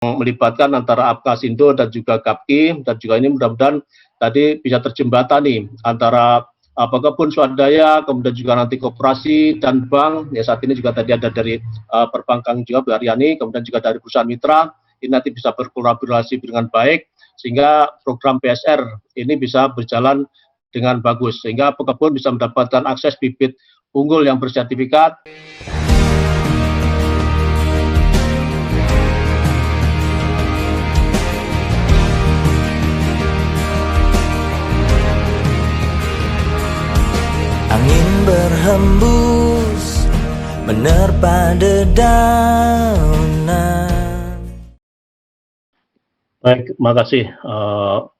melibatkan antara Apkasindo dan juga Kapki, dan juga ini mudah-mudahan tadi bisa terjembatani antara kebun swadaya, kemudian juga nanti koperasi dan bank. Ya, saat ini juga tadi ada dari perbankan juga Bu Aryani, kemudian juga dari perusahaan mitra, ini nanti bisa berkolaborasi dengan baik sehingga program PSR ini bisa berjalan dengan bagus, sehingga pekebun bisa mendapatkan akses bibit unggul yang bersertifikat. Angin berhembus menerpa dedaunan. Baik, terima kasih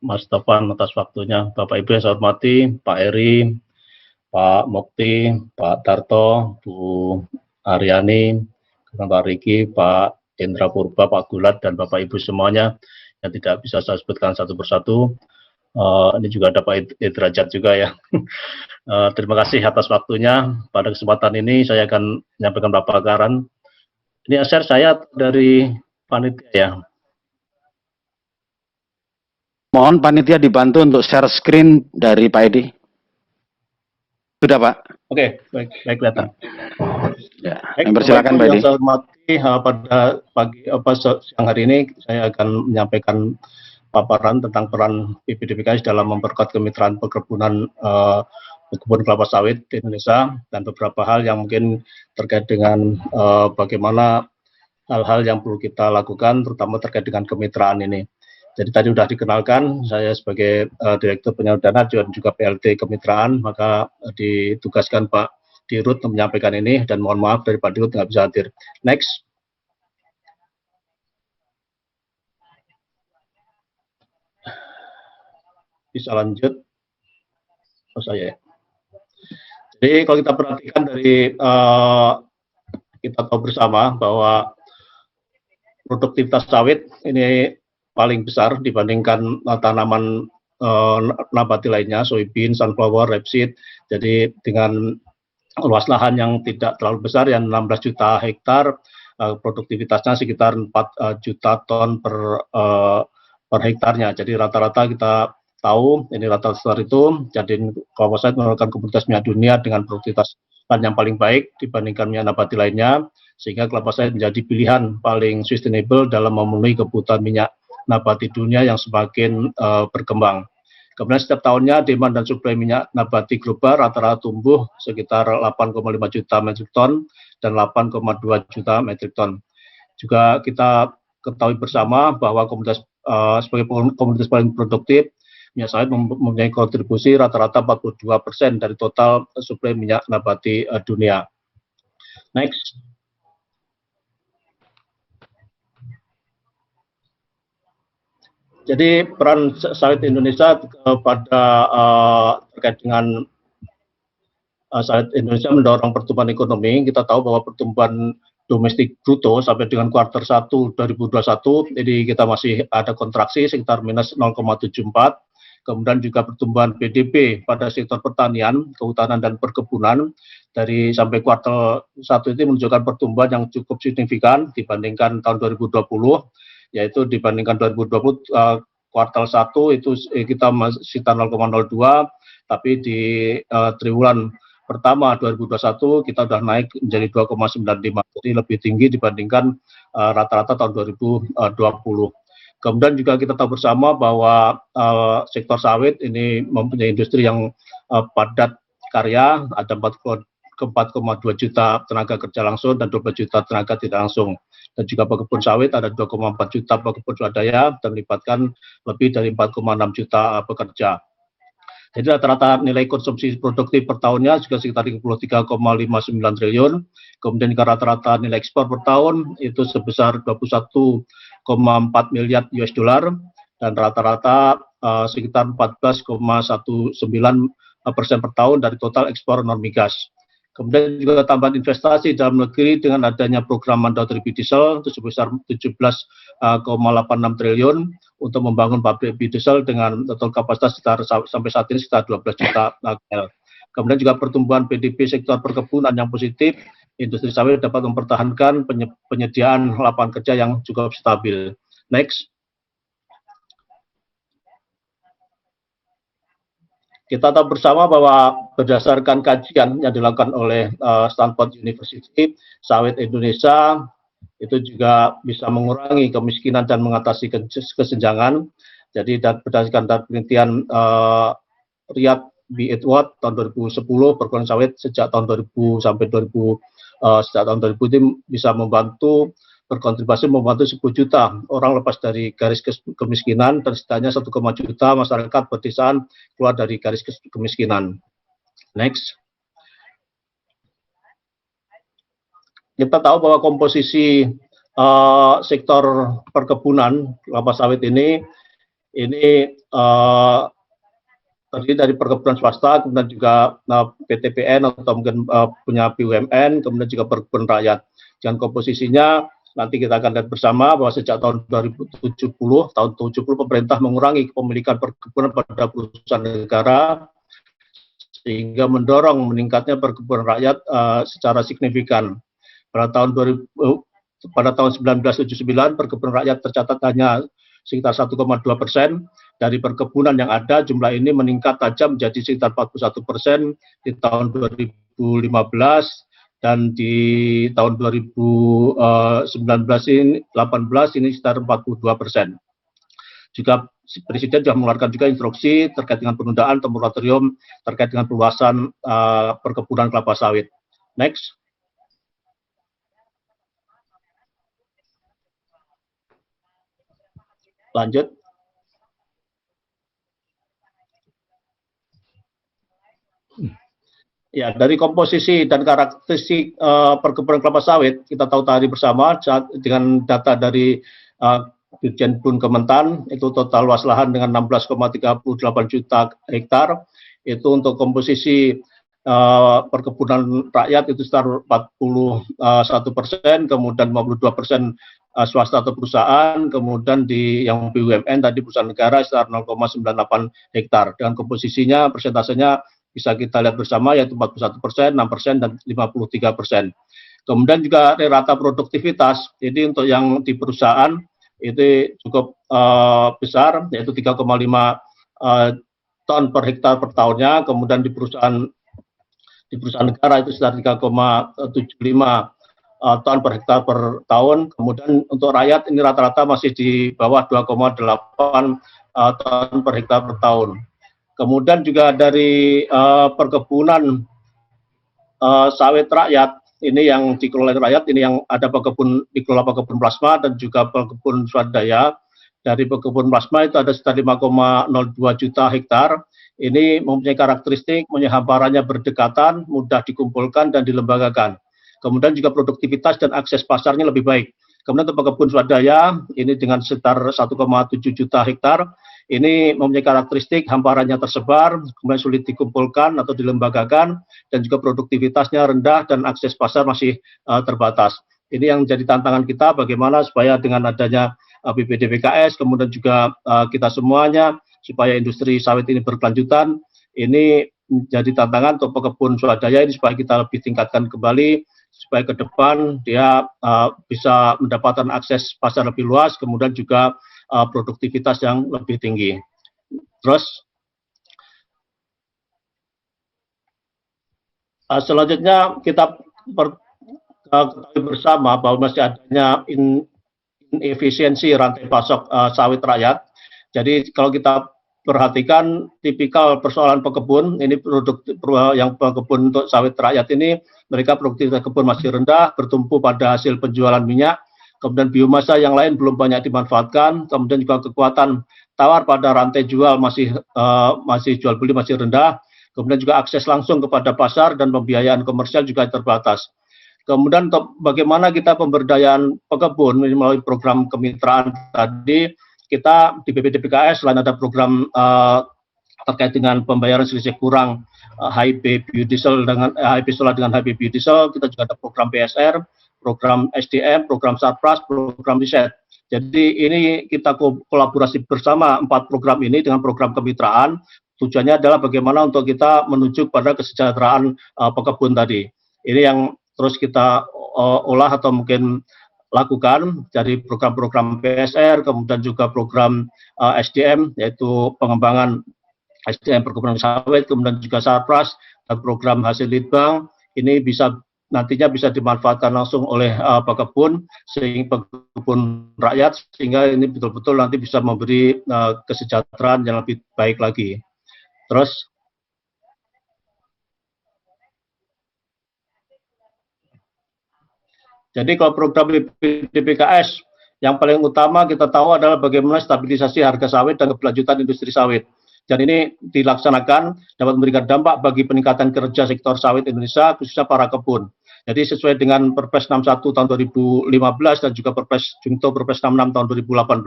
Mas Topan atas waktunya. Bapak Ibu yang saya hormati, Pak Eri, Pak Mukti, Pak Darto, Bu Aryani, Pak Riki, Pak Indra Purba, Pak Gulat, dan Bapak Ibu semuanya yang tidak bisa saya sebutkan satu persatu. Ini juga ada Pak Derajat juga ya. Terima kasih atas waktunya. Pada kesempatan ini saya akan menyampaikan beberapa paparan. Ini share saya dari panitia ya. Mohon panitia dibantu untuk share screen dari Pak Edi. Sudah Pak? Oke, baik kelihatan. Ya, persilakan Pak Edi. Yang saya hormati, pada siang hari ini saya akan menyampaikan paparan tentang peran BPDPKS dalam memperkuat kemitraan perkebunan kebun kelapa sawit di Indonesia, dan beberapa hal yang mungkin terkait dengan bagaimana hal-hal yang perlu kita lakukan, terutama terkait dengan kemitraan ini. Jadi tadi sudah dikenalkan, saya sebagai Direktur Penyalur Dana dan juga PLT Kemitraan, maka ditugaskan Pak Dirut untuk menyampaikan ini, dan mohon maaf dari Pak Dirut nggak bisa hadir. Next. Bisa lanjut. Oh, saya. Jadi kalau kita perhatikan dari kita tahu bersama bahwa produktivitas sawit ini paling besar dibandingkan tanaman nabati lainnya, soybean, sunflower, rapeseed. Jadi dengan luas lahan yang tidak terlalu besar, yang 16 juta hektar, produktivitasnya sekitar 4 juta ton per hektarnya. Jadi rata-rata kita tahu ini rata-rata itu, jadi kelapa sawit merupakan komoditas minyak dunia dengan produktivitas yang paling baik dibandingkan minyak nabati lainnya, sehingga kelapa sawit menjadi pilihan paling sustainable dalam memenuhi kebutuhan minyak nabati dunia yang semakin berkembang. Kemudian setiap tahunnya demand dan suplai minyak nabati global rata-rata tumbuh sekitar 8,5 juta metrik ton dan 8,2 juta metrik ton. Juga kita ketahui bersama bahwa sebagai komoditas paling produktif, minyak sawit mempunyai kontribusi rata-rata 42% dari total suplai minyak nabati dunia. Next. Jadi peran sawit Indonesia pada terkait dengan sawit Indonesia mendorong pertumbuhan ekonomi. Kita tahu bahwa pertumbuhan domestik bruto sampai dengan kuartal 1 2021 ini kita masih ada kontraksi sekitar minus 0,74. Kemudian juga pertumbuhan PDB pada sektor pertanian, kehutanan dan perkebunan dari sampai kuartal 1 itu menunjukkan pertumbuhan yang cukup signifikan dibandingkan tahun 2020. Yaitu dibandingkan 2020 kuartal 1 itu kita masih sekitar 0,02, tapi di triwulan pertama 2021 kita sudah naik menjadi 2,95, jadi lebih tinggi dibandingkan rata-rata tahun 2020. Kemudian juga kita tahu bersama bahwa sektor sawit ini mempunyai industri yang padat karya, ada 4,2 juta tenaga kerja langsung dan 12 juta tenaga tidak langsung. Dan juga pekebun sawit ada 2,4 juta pekebun swadaya dan melibatkan lebih dari 4,6 juta pekerja. Jadi rata-rata nilai konsumsi produktif per tahunnya juga sekitar 33,59 triliun. Kemudian rata-rata nilai ekspor per tahun itu sebesar 21,4 miliar US dollar dan rata-rata sekitar 14,19% per tahun dari total ekspor non migas. Kemudian juga tambahan investasi dalam negeri dengan adanya program mandatory biodiesel itu sebesar 17,86 triliun untuk membangun pabrik biodiesel dengan total kapasitas sampai saat ini sekitar 12 juta kl. Kemudian juga pertumbuhan PDB sektor perkebunan yang positif, industri sawit dapat mempertahankan penyediaan lapangan kerja yang cukup stabil. Next. Kita tahu bersama bahwa berdasarkan kajian yang dilakukan oleh Stanford University, sawit Indonesia itu juga bisa mengurangi kemiskinan dan mengatasi kesenjangan. Jadi berdasarkan penelitian Riyad B. Edward tahun 2010, perkebunan sawit sejak tahun 2000 sampai 2000 sejak tahun 2000 ini bisa berkontribusi membantu 10 juta orang lepas dari garis kemiskinan dan setidaknya 1,1 juta masyarakat pedesaan keluar dari garis kemiskinan. Next. Kita tahu bahwa komposisi sektor perkebunan kelapa sawit ini terdiri dari perkebunan swasta, kemudian juga PTPN atau mungkin punya BUMN, kemudian juga perkebunan rakyat. Dengan komposisinya nanti kita akan lihat bersama bahwa sejak tahun 2070, pemerintah mengurangi kepemilikan perkebunan pada perusahaan negara sehingga mendorong meningkatnya perkebunan rakyat secara signifikan. Pada tahun 1979 perkebunan rakyat tercatat hanya sekitar 1,2% dari perkebunan yang ada. Jumlah ini meningkat tajam menjadi sekitar 41% di tahun 2015 dan di tahun 2018 ini sekitar 42%. Juga Presiden sudah mengeluarkan juga instruksi terkait dengan penundaan atau moratorium terkait dengan perluasan perkebunan kelapa sawit. Next. Lanjut. Ya, dari komposisi dan karakteristik perkebunan kelapa sawit, kita tahu tadi bersama dengan data dari Dirjen Bun Kementan, itu total luas lahan dengan 16,38 juta hektar. Itu untuk komposisi perkebunan rakyat itu sekitar 41%, kemudian 52% swasta atau perusahaan, kemudian di yang BUMN tadi perusahaan negara sekitar 0,98 hektar. Dengan komposisinya, persentasenya bisa kita lihat bersama yaitu 41%, 6%, dan 53%. Kemudian juga rata produktivitas, jadi untuk yang di perusahaan itu cukup besar, yaitu 3,5 ton per hektar per tahunnya. Kemudian di perusahaan negara itu sekitar 3,75 ton per hektar per tahun. Kemudian untuk rakyat ini rata-rata masih di bawah 2,8 ton per hektar per tahun. Kemudian juga dari perkebunan sawit rakyat ini yang dikelola rakyat, ini yang ada dikelola pekebun plasma dan juga pekebun swadaya. Dari pekebun plasma itu ada sekitar 5,02 juta hektar. Ini mempunyai karakteristik hamparannya berdekatan, mudah dikumpulkan dan dilembagakan. Kemudian juga produktivitas dan akses pasarnya lebih baik. Kemudian untuk pekebun swadaya ini dengan sekitar 1,7 juta hektar. Ini mempunyai karakteristik hamparannya tersebar, kemudian sulit dikumpulkan atau dilembagakan, dan juga produktivitasnya rendah dan akses pasar masih terbatas. Ini yang jadi tantangan kita, bagaimana supaya dengan adanya BPDPKS, kemudian juga kita semuanya, supaya industri sawit ini berkelanjutan. Ini menjadi tantangan untuk pekebun swadaya ini supaya kita lebih tingkatkan kembali, supaya ke depan dia bisa mendapatkan akses pasar lebih luas, kemudian juga produktivitas yang lebih tinggi. Terus selanjutnya kita ketahui bersama bahwa masih adanya inefisiensi rantai pasok sawit rakyat. Jadi kalau kita perhatikan tipikal persoalan pekebun, ini yang pekebun untuk sawit rakyat ini, mereka produktivitas kebun masih rendah, bertumpu pada hasil penjualan minyak. Kemudian biomasa yang lain belum banyak dimanfaatkan, kemudian juga kekuatan tawar pada rantai jual masih jual beli masih rendah, kemudian juga akses langsung kepada pasar dan pembiayaan komersial juga terbatas. Kemudian untuk bagaimana kita pemberdayaan pekebun melalui program kemitraan tadi, kita di BPDPKS selain ada program terkait dengan pembayaran selisih kurang HIB biodiesel dengan HIB solar dengan HIB biodiesel, kita juga ada program PSR, program SDM, program Sarpras, program riset. Jadi ini kita kolaborasi bersama 4 program ini dengan program kemitraan. Tujuannya adalah bagaimana untuk kita menuju pada kesejahteraan pekebun tadi. Ini yang terus kita olah atau mungkin lakukan dari program-program PSR, kemudian juga program SDM, yaitu pengembangan SDM perkebunan sawit, kemudian juga Sarpras, dan program hasil litbang, ini nantinya bisa dimanfaatkan langsung oleh pekebun, sehingga pekebun rakyat, sehingga ini betul-betul nanti bisa memberi kesejahteraan yang lebih baik lagi. Terus, jadi kalau program BPDPKS, yang paling utama kita tahu adalah bagaimana stabilisasi harga sawit dan keberlanjutan industri sawit. Dan ini dilaksanakan dapat memberikan dampak bagi peningkatan kerja sektor sawit Indonesia, khususnya para kebun. Jadi sesuai dengan Perpres 61 tahun 2015 dan juga Perpres 66 tahun 2018,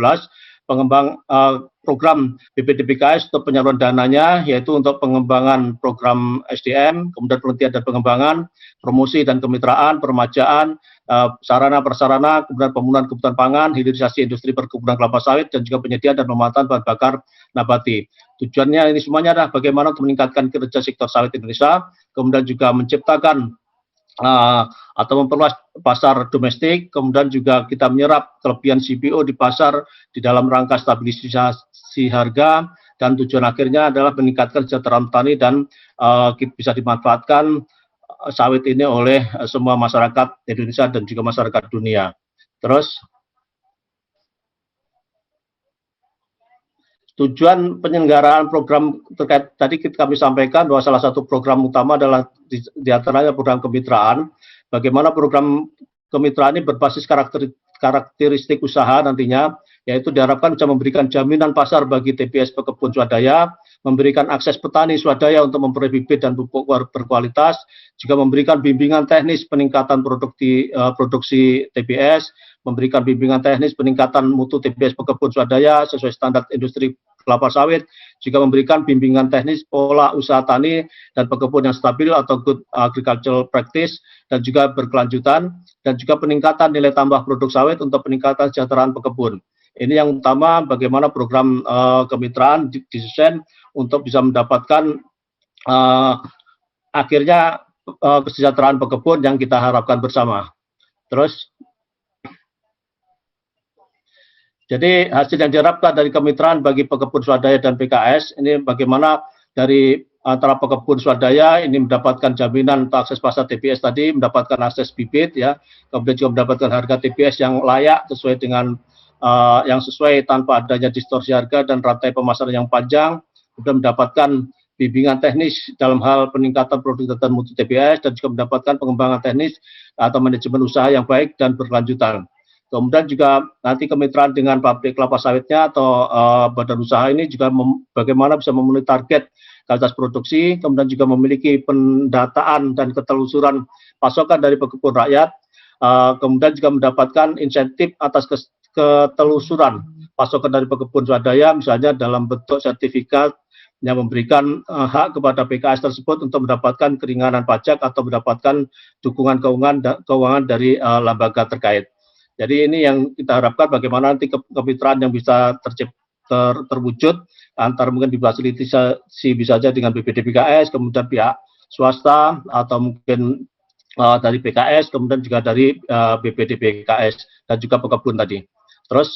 program BPDPKS untuk penyaluran dananya yaitu untuk pengembangan program SDM, kemudian penelitian dan pengembangan, promosi dan kemitraan, peremajaan, sarana prasarana, kemudian pemenuhan kebutuhan pangan, hilirisasi industri perkebunan kelapa sawit, dan juga penyediaan dan pemanfaatan bahan bakar nabati. Tujuannya ini semuanya adalah bagaimana untuk meningkatkan kinerja sektor sawit Indonesia, kemudian juga menciptakan atau memperluas pasar domestik, kemudian juga kita menyerap kelebihan CPO di pasar di dalam rangka stabilisasi harga, dan tujuan akhirnya adalah meningkatkan kesejahteraan petani dan bisa dimanfaatkan sawit ini oleh semua masyarakat Indonesia dan juga masyarakat dunia. Terus, tujuan penyelenggaraan program terkait tadi kami sampaikan bahwa salah satu program utama adalah di antaranya program kemitraan. Bagaimana program kemitraan ini berbasis karakteristik usaha nantinya, yaitu diharapkan bisa memberikan jaminan pasar bagi TPS pekebun swadaya, memberikan akses petani swadaya untuk memperoleh bibit dan pupuk berkualitas, juga memberikan bimbingan teknis peningkatan produksi TPS, memberikan bimbingan teknis peningkatan mutu TPS pekebun swadaya sesuai standar industri kelapa sawit, juga memberikan bimbingan teknis pola usaha tani dan pekebun yang stabil atau good agricultural practice dan juga berkelanjutan, dan juga peningkatan nilai tambah produk sawit untuk peningkatan kesejahteraan pekebun. Ini yang utama bagaimana program kemitraan didesain untuk bisa mendapatkan akhirnya kesejahteraan pekebun yang kita harapkan bersama. Terus, jadi hasil yang diharapkan dari kemitraan bagi pekebun swadaya dan PKS ini bagaimana dari antara pekebun swadaya ini mendapatkan jaminan untuk akses pasar TPS tadi, mendapatkan akses bibit ya, kemudian juga mendapatkan harga TPS yang layak sesuai dengan yang sesuai tanpa adanya distorsi harga dan rantai pemasaran yang panjang, kemudian mendapatkan bimbingan teknis dalam hal peningkatan produk dan mutu TPS, dan juga mendapatkan pengembangan teknis atau manajemen usaha yang baik dan berkelanjutan. Kemudian juga nanti kemitraan dengan pabrik kelapa sawitnya atau badan usaha ini juga bagaimana bisa memenuhi target kualitas produksi, kemudian juga memiliki pendataan dan ketelusuran pasokan dari pekebun rakyat, kemudian juga mendapatkan insentif atas ketelusuran pasokan dari pekebun swadaya, misalnya dalam bentuk sertifikat yang memberikan hak kepada PKS tersebut untuk mendapatkan keringanan pajak atau mendapatkan dukungan keuangan dari lembaga terkait. Jadi ini yang kita harapkan bagaimana nanti kemitraan yang bisa terwujud antara mungkin difasilitasi bisa saja dengan BPDPKS, kemudian pihak swasta atau mungkin dari PKS, kemudian juga dari BPDPKS dan juga pekebun tadi. Terus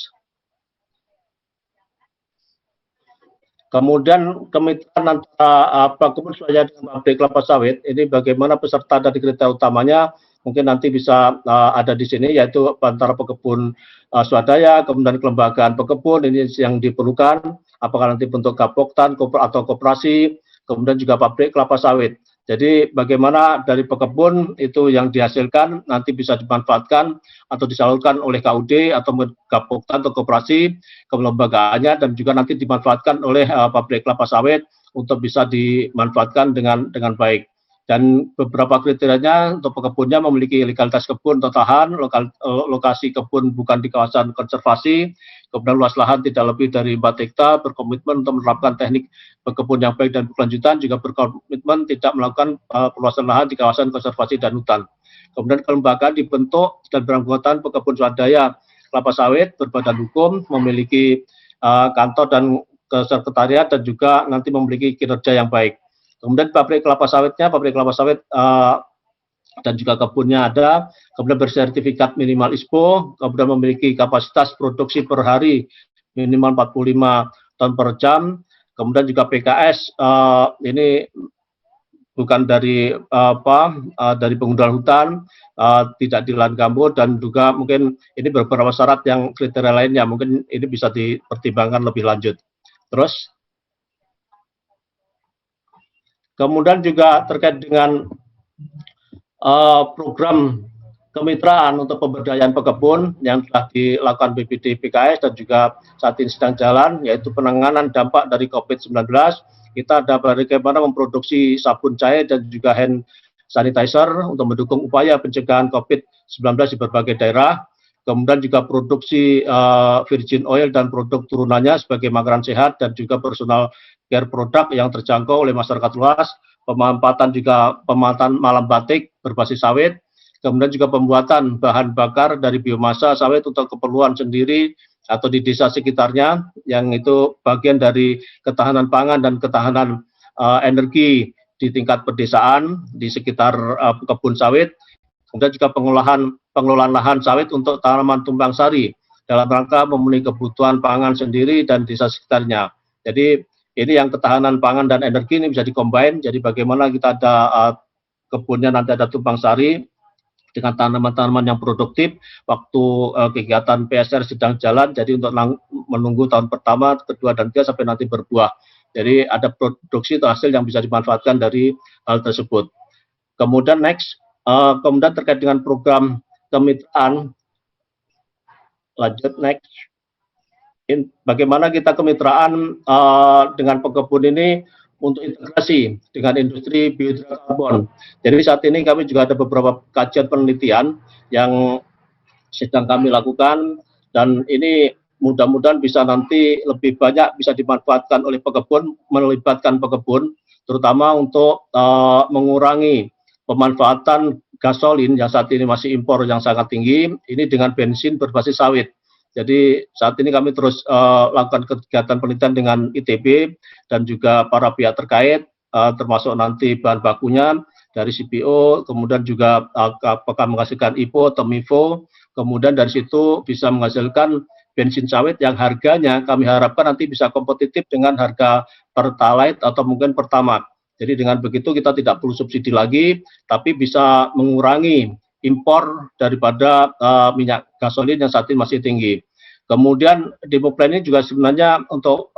kemudian kemitraan antara pekebun swadaya dengan pabrik kelapa sawit ini bagaimana peserta dari kriteria utamanya mungkin nanti bisa ada di sini, yaitu antara pekebun swadaya, kemudian kelembagaan pekebun ini yang diperlukan, apakah nanti bentuk gapoktan atau koperasi, kemudian juga pabrik kelapa sawit. Jadi bagaimana dari pekebun itu yang dihasilkan nanti bisa dimanfaatkan atau disalurkan oleh KUD atau gapoktan atau koperasi ke lembagaannya, dan juga nanti dimanfaatkan oleh pabrik kelapa sawit untuk bisa dimanfaatkan dengan baik. Dan beberapa kriterianya untuk pekebunnya memiliki legalitas kebun atau tahan, lokasi kebun bukan di kawasan konservasi, kemudian luas lahan tidak lebih dari 4 hektar, berkomitmen untuk menerapkan teknik pekebun yang baik dan berkelanjutan, juga berkomitmen tidak melakukan perluasan lahan di kawasan konservasi dan hutan. Kemudian kelembagaan dibentuk dan beranggotaan pekebun swadaya kelapa sawit berbadan hukum, memiliki kantor dan sekretariat, dan juga nanti memiliki kinerja yang baik. Kemudian pabrik kelapa sawit dan juga kebunnya ada, kemudian bersertifikat minimal ISPO, kemudian memiliki kapasitas produksi per hari minimal 45 ton per jam, kemudian juga PKS ini bukan dari dari pengguna hutan, tidak di lahan gambut, dan juga mungkin ini beberapa syarat yang kriteria lainnya, mungkin ini bisa dipertimbangkan lebih lanjut. Terus kemudian juga terkait dengan program kemitraan untuk pemberdayaan pekebun yang telah dilakukan BPD PKS dan juga saat ini sedang jalan, yaitu penanganan dampak dari COVID-19. Kita ada bagaimana memproduksi sabun cair dan juga hand sanitizer untuk mendukung upaya pencegahan COVID-19 di berbagai daerah. Kemudian juga produksi virgin oil dan produk turunannya sebagai makanan sehat dan juga personal care product yang terjangkau oleh masyarakat luas. Pemanfaatan malam batik berbasis sawit, kemudian juga pembuatan bahan bakar dari biomasa sawit untuk keperluan sendiri atau di desa sekitarnya, yang itu bagian dari ketahanan pangan dan ketahanan energi di tingkat pedesaan di sekitar kebun sawit. Kemudian juga pengelolaan lahan sawit untuk tanaman tumpang sari dalam rangka memenuhi kebutuhan pangan sendiri dan desa sekitarnya. Jadi ini yang ketahanan pangan dan energi ini bisa dikombin. Jadi bagaimana kita ada kebunnya nanti ada tumpang sari dengan tanaman-tanaman yang produktif waktu kegiatan PSR sedang jalan. Jadi untuk menunggu tahun pertama, kedua, dan ketiga sampai nanti berbuah. Jadi ada produksi atau hasil yang bisa dimanfaatkan dari hal tersebut. Kemudian next, kemudian terkait dengan program kemitraan, lanjut next. Bagaimana kita kemitraan dengan pekebun ini untuk integrasi dengan industri biohidrokarbon. Jadi saat ini kami juga ada beberapa kajian penelitian yang sedang kami lakukan, dan ini mudah-mudahan bisa nanti lebih banyak bisa dimanfaatkan oleh pekebun, melibatkan pekebun, terutama untuk mengurangi pemanfaatan gasolin yang saat ini masih impor yang sangat tinggi, ini dengan bensin berbasis sawit. Jadi saat ini kami terus lakukan kegiatan penelitian dengan ITB dan juga para pihak terkait, termasuk nanti bahan bakunya dari CPO, kemudian juga apakah menghasilkan IPO atau MIFO, kemudian dari situ bisa menghasilkan bensin sawit yang harganya kami harapkan nanti bisa kompetitif dengan harga Pertalite atau mungkin Pertamax. Jadi dengan begitu kita tidak perlu subsidi lagi, tapi bisa mengurangi impor daripada minyak gasolin yang saat ini masih tinggi. Kemudian demo plan ini juga sebenarnya untuk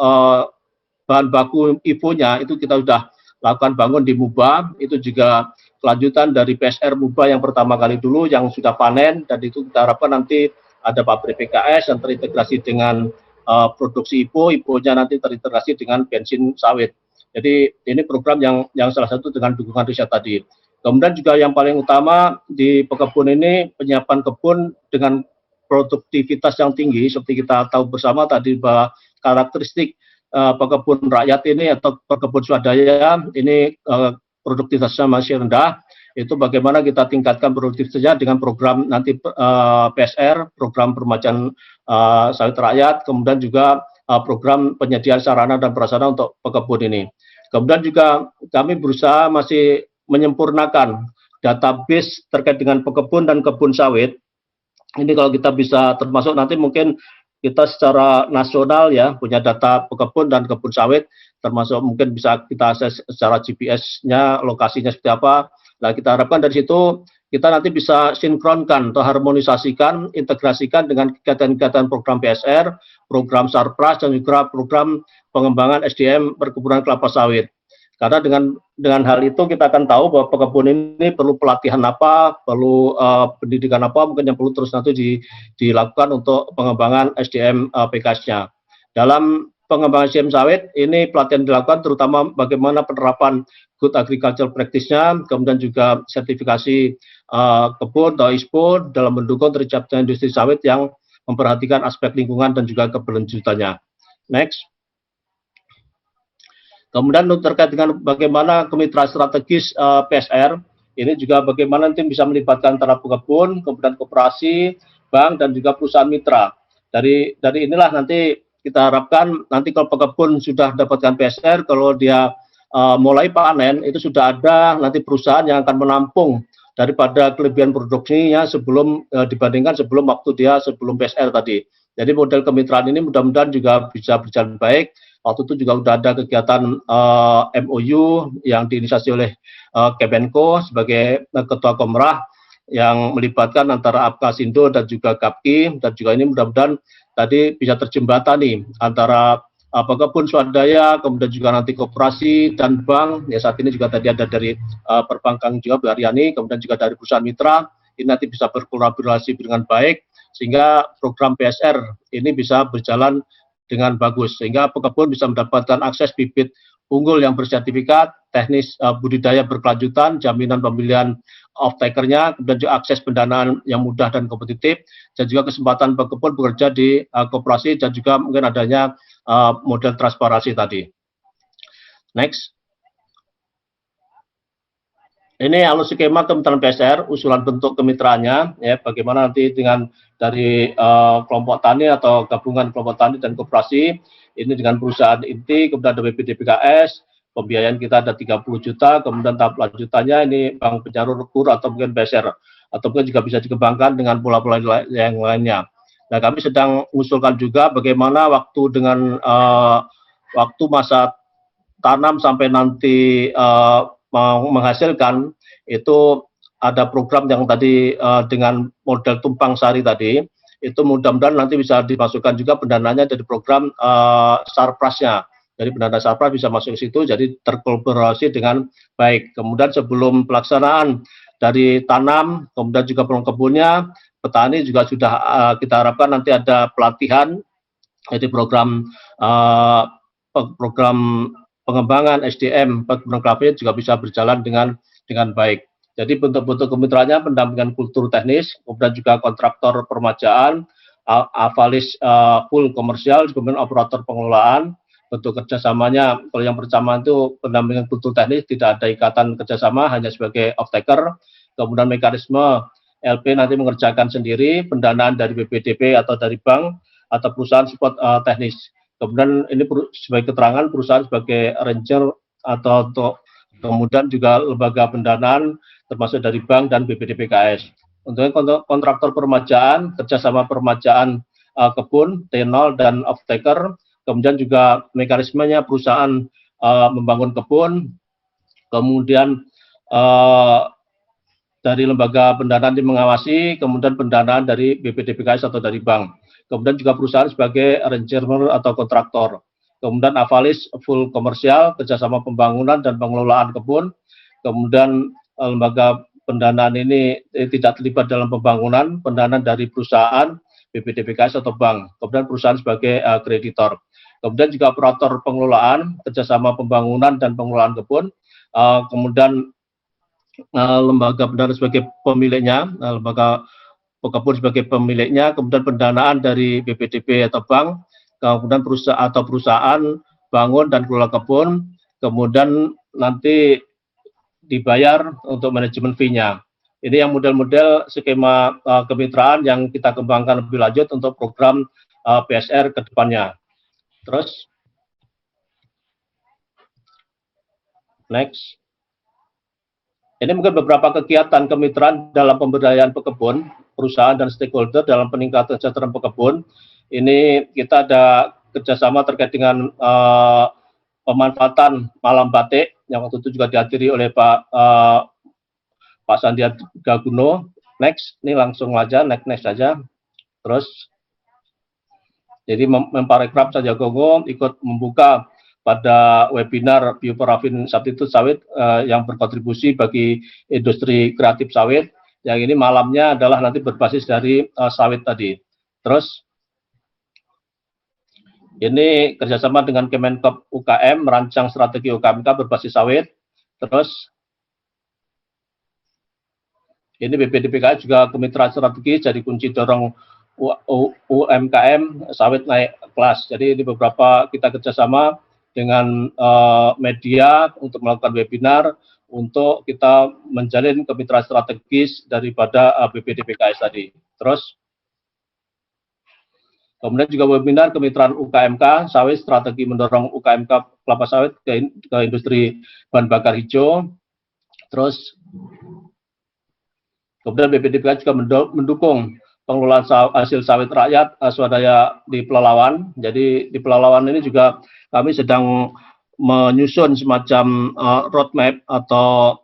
bahan baku IFO-nya itu kita sudah lakukan bangun di Muba, itu juga kelanjutan dari PSR Muba yang pertama kali dulu yang sudah panen, dan itu kita harapkan nanti ada pabrik PKS yang terintegrasi dengan produksi IFO-nya nanti terintegrasi dengan bensin sawit. Jadi ini program yang salah satu dengan dukungan riset tadi. Kemudian juga yang paling utama di pekebun ini penyiapan kebun dengan produktivitas yang tinggi, seperti kita tahu bersama tadi bahwa karakteristik pekebun rakyat ini atau pekebun swadaya ini produktivitasnya masih rendah. Itu bagaimana kita tingkatkan produktivitasnya dengan program nanti PSR, program permajaan sawit rakyat, kemudian juga program penyediaan sarana dan prasarana untuk pekebun ini. Kemudian juga kami berusaha masih menyempurnakan database terkait dengan pekebun dan kebun sawit. Ini kalau kita bisa termasuk nanti mungkin kita secara nasional ya punya data pekebun dan kebun sawit, termasuk mungkin bisa kita akses secara GPS-nya, lokasinya seperti apa. Nah, kita harapkan dari situ kita nanti bisa sinkronkan atau harmonisasikan, integrasikan dengan kegiatan-kegiatan program PSR, program Sarpras, dan juga program pengembangan SDM perkebunan kelapa sawit. Karena dengan hal itu kita akan tahu bahwa pekebun ini perlu pelatihan apa, perlu pendidikan apa, mungkin yang perlu terus nanti dilakukan untuk pengembangan SDM PKS-nya. Dalam pengembangan SDM sawit, ini pelatihan dilakukan terutama bagaimana penerapan Good Agricultural Practice-nya, kemudian juga sertifikasi kebun atau ISPO dalam mendukung tercapainya industri sawit yang memperhatikan aspek lingkungan dan juga keberlanjutannya. Next. Kemudian terkait dengan bagaimana kemitraan strategis PSR, ini juga bagaimana nanti bisa melibatkan antara pekebun, kemudian koperasi, bank, dan juga perusahaan mitra. Dari inilah nanti kita harapkan nanti kalau pekebun sudah dapatkan PSR, kalau dia mulai panen, itu sudah ada nanti perusahaan yang akan menampung daripada kelebihan produksinya sebelum dibandingkan sebelum PSR tadi. Jadi model kemitraan ini mudah-mudahan juga bisa berjalan baik. Waktu itu juga sudah ada kegiatan MOU yang diinisiasi oleh Kemenko sebagai ketua Komrah yang melibatkan antara Apkasindo dan juga Gapki, dan juga ini mudah-mudahan tadi bisa terjembatani antara kebun swadaya, kemudian juga nanti koperasi dan bank. Ya saat ini juga tadi ada dari perbankan juga Bu Aryani, kemudian juga dari perusahaan mitra. Ini nanti bisa berkolaborasi dengan baik sehingga program PSR ini bisa berjalan dengan bagus sehingga pekebun bisa mendapatkan akses bibit unggul yang bersertifikat, teknis budidaya berkelanjutan, jaminan pemilihan off-takernya, kemudian juga akses pendanaan yang mudah dan kompetitif, dan juga kesempatan pekebun bekerja di koperasi dan juga mungkin adanya model transparansi tadi. Next. Ini alur skema kemitraan PSR, usulan bentuk kemitraannya, ya bagaimana nanti dengan dari kelompok tani atau gabungan kelompok tani dan koperasi, ini dengan perusahaan inti, kemudian ada BPDPKS, pembiayaan kita ada 30 juta, kemudian tahap lanjutannya ini bank penyalur KUR atau mungkin PSR, atau mungkin juga bisa dikembangkan dengan pola-pola yang lainnya. Nah, kami sedang mengusulkan juga bagaimana waktu dengan waktu masa tanam sampai nanti menghasilkan itu ada program yang tadi dengan model tumpang sari tadi, itu mudah-mudahan nanti bisa dimasukkan juga pendanaannya dari program Sarprasnya. Jadi pendana Sarpras bisa masuk ke situ, jadi terkolaborasi dengan baik. Kemudian sebelum pelaksanaan dari tanam, kemudian juga kebunnya, petani juga sudah kita harapkan nanti ada pelatihan, jadi program pengembangan SDM perkebunan kelapa juga bisa berjalan dengan baik. Jadi bentuk-bentuk kemitraannya pendampingan kultur teknis, kemudian juga kontraktor permajaan, avalis full komersial, kemudian operator pengelolaan. Bentuk kerjasamanya, kalau yang pertama itu pendampingan kultur teknis, tidak ada ikatan kerjasama, hanya sebagai off-taker. Kemudian mekanisme LP nanti mengerjakan sendiri, pendanaan dari BPDP atau dari bank, atau perusahaan support teknis. Kemudian ini sebagai keterangan perusahaan sebagai arranger atau kemudian juga lembaga pendanaan termasuk dari bank dan BPDPKS. Untuk kontraktor permajaan, kerjasama permajaan kebun, T0 dan off-taker, kemudian juga mekanismenya perusahaan membangun kebun, kemudian dari lembaga pendanaan yang mengawasi, kemudian pendanaan dari BPDPKS atau dari bank. Kemudian juga perusahaan sebagai arranger atau kontraktor. Kemudian avalis full komersial, kerjasama pembangunan dan pengelolaan kebun. Kemudian lembaga pendanaan ini tidak terlibat dalam pembangunan, pendanaan dari perusahaan, BPDPKS atau bank. Kemudian perusahaan sebagai kreditor. Kemudian juga operator pengelolaan, kerjasama pembangunan dan pengelolaan kebun. Kemudian lembaga pendanaan sebagai pemiliknya, lembaga pekebun sebagai pemiliknya, kemudian pendanaan dari BPDP atau bank, kemudian perusahaan bangun dan kelola kebun, kemudian nanti dibayar untuk manajemen fee-nya. Ini yang model-model skema kemitraan yang kita kembangkan lebih lanjut untuk program PSR ke depannya. Terus, next. Ini mungkin beberapa kegiatan kemitraan dalam pemberdayaan pekebun, perusahaan dan stakeholder dalam peningkatan kesejahteraan pekebun. Ini kita ada kerjasama terkait dengan pemanfaatan malam batik yang waktu itu juga dihadiri oleh Pak Sandiaga Uno. Next, ini langsung aja, next aja. Terus, jadi Menparekraf Sandiaga Uno ikut membuka pada webinar bioparafin substitut sawit yang berkontribusi bagi industri kreatif sawit. Yang ini malamnya adalah nanti berbasis dari sawit tadi. Terus, ini kerjasama dengan Kemenkop UKM merancang strategi UKMK berbasis sawit. Terus, ini BPDPKS juga kemitraan strategi jadi kunci dorong UMKM sawit naik kelas. Jadi ini beberapa kita kerjasama dengan media untuk melakukan webinar untuk kita menjalin kemitraan strategis daripada BPDPKS tadi. Terus, kemudian juga webinar kemitraan UKMK sawit, strategi mendorong UKMK kelapa sawit ke industri bahan bakar hijau. Terus, Kemudian BPDPK juga mendukung pengelolaan hasil sawit rakyat swadaya di Pelalawan. Jadi di Pelalawan ini juga kami sedang menyusun semacam roadmap atau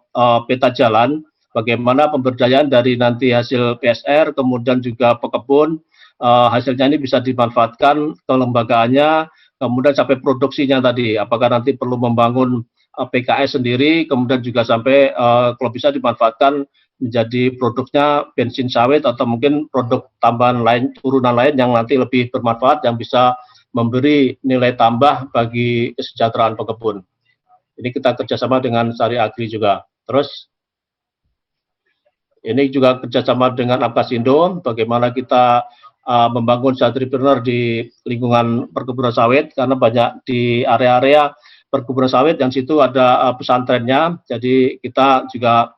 peta jalan bagaimana pemberdayaan dari nanti hasil PSR, kemudian juga pekebun, hasilnya ini bisa dimanfaatkan kelembagaannya, kemudian sampai produksinya tadi, apakah nanti perlu membangun PKS sendiri, kemudian juga sampai kalau bisa dimanfaatkan menjadi produknya bensin sawit atau mungkin produk tambahan lain, turunan lain yang nanti lebih bermanfaat yang bisa memberi nilai tambah bagi kesejahteraan pekebun. Ini kita kerjasama dengan Sari Agri juga. Terus ini juga kerjasama dengan Apkasindo, bagaimana kita membangun entrepreneur di lingkungan perkebunan sawit, karena banyak di area-area perkebunan sawit yang situ ada pesantrennya, jadi kita juga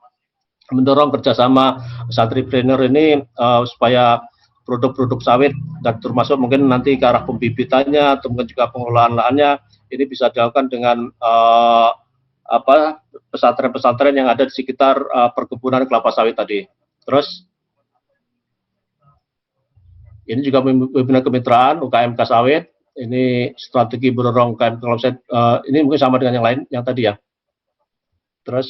mendorong kerjasama entrepreneur ini supaya produk-produk sawit dan termasuk mungkin nanti ke arah pembibitannya atau mungkin juga pengelolaan lahannya ini bisa dilakukan dengan pesantren-pesantren yang ada di sekitar perkebunan kelapa sawit tadi. Terus ini juga webinar kemitraan UKMK sawit. Ini strategi mendorong UKMK kelapa sawit. Ini mungkin sama dengan yang lain yang tadi ya. Terus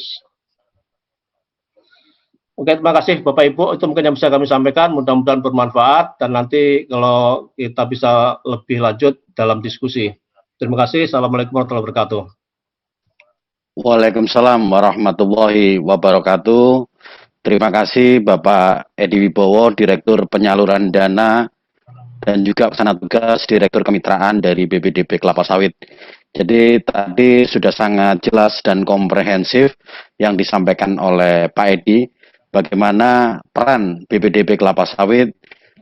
oke, terima kasih Bapak Ibu, itu mungkin yang bisa kami sampaikan, mudah-mudahan bermanfaat, dan nanti kalau kita bisa lebih lanjut dalam diskusi. Terima kasih, Assalamualaikum warahmatullahi wabarakatuh. Waalaikumsalam warahmatullahi wabarakatuh. Terima kasih Bapak Edi Wibowo, Direktur Penyaluran Dana, dan juga Pelaksana Tugas Direktur Kemitraan dari BPDB Kelapa Sawit. Jadi tadi sudah sangat jelas dan komprehensif yang disampaikan oleh Pak Edi, bagaimana peran BPDB Kelapa Sawit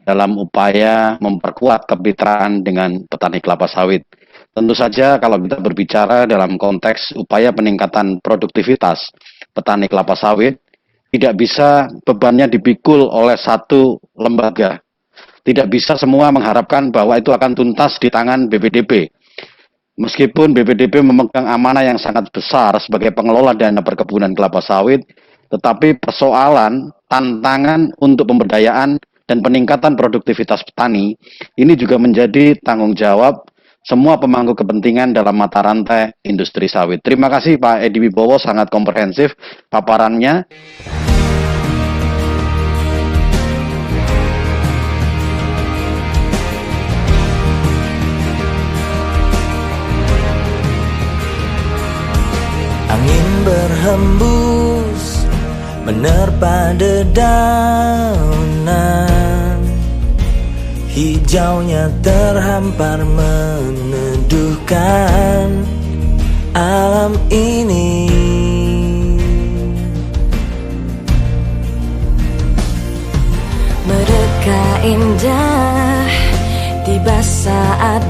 dalam upaya memperkuat kemitraan dengan petani kelapa sawit. Tentu saja kalau kita berbicara dalam konteks upaya peningkatan produktivitas petani kelapa sawit, tidak bisa bebannya dipikul oleh satu lembaga. Tidak bisa semua mengharapkan bahwa itu akan tuntas di tangan BPDB. Meskipun BPDB memegang amanah yang sangat besar sebagai pengelola dana perkebunan kelapa sawit, tetapi persoalan, tantangan untuk pemberdayaan dan peningkatan produktivitas petani, ini juga menjadi tanggung jawab semua pemangku kepentingan dalam mata rantai industri sawit. Terima kasih Pak Edi Wibowo, sangat komprehensif paparannya. Angin berhembus menerpa dedaunan, hijaunya terhampar meneduhkan alam ini. Mereka indah tiba saat